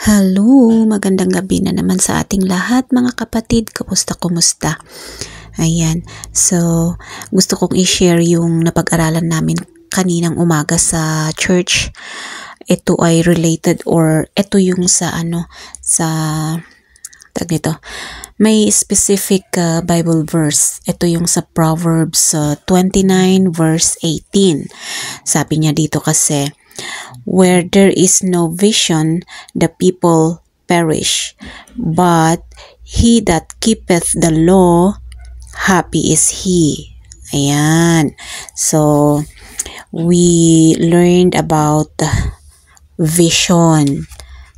Hello, magandang gabi na naman sa ating lahat mga kapatid. Kumusta? Ayan, so gusto kong i-share yung napag-aralan namin kaninang umaga sa church. Ito ay related or ito yung sa may specific Bible verse. Ito yung sa Proverbs 29 verse 18. Sabi niya dito kasi, where there is no vision, the people perish. But he that keepeth the law, happy is he. Ayan. So, we learned about vision.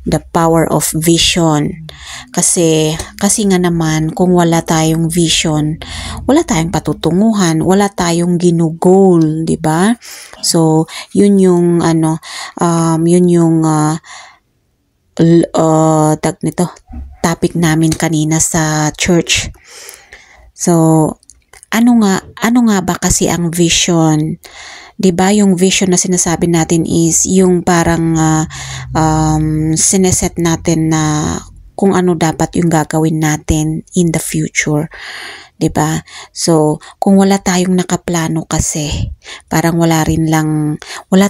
The power of vision. Kasi nga naman, kung wala tayong vision, wala tayong patutunguhan, wala tayong ginugol, di ba? So, yun yung topic namin kanina sa church. So, ano nga ba kasi ang vision? 'Di ba yung vision na sinasabi natin is yung parang sineset natin na kung ano dapat yung gagawin natin in the future. 'Di ba? So, kung wala tayong nakaplano kasi, parang wala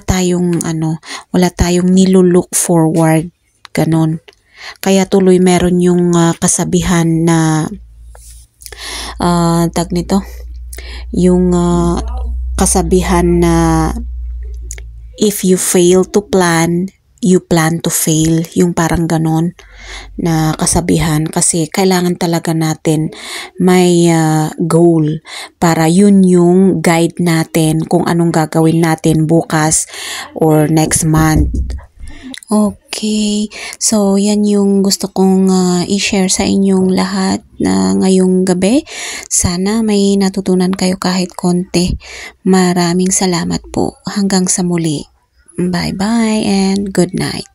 tayong nilulook forward, ganon. Kaya tuloy meron yung kasabihan na kasabihan na if you fail to plan, you plan to fail. Yung parang ganon na kasabihan, kasi kailangan talaga natin may goal para yun yung guide natin kung anong gagawin natin bukas or next month. Okay, so yan yung gusto kong i-share sa inyong lahat na ngayong gabi. Sana may natutunan kayo kahit konti. Maraming salamat po. Hanggang sa muli. Bye-bye and good night.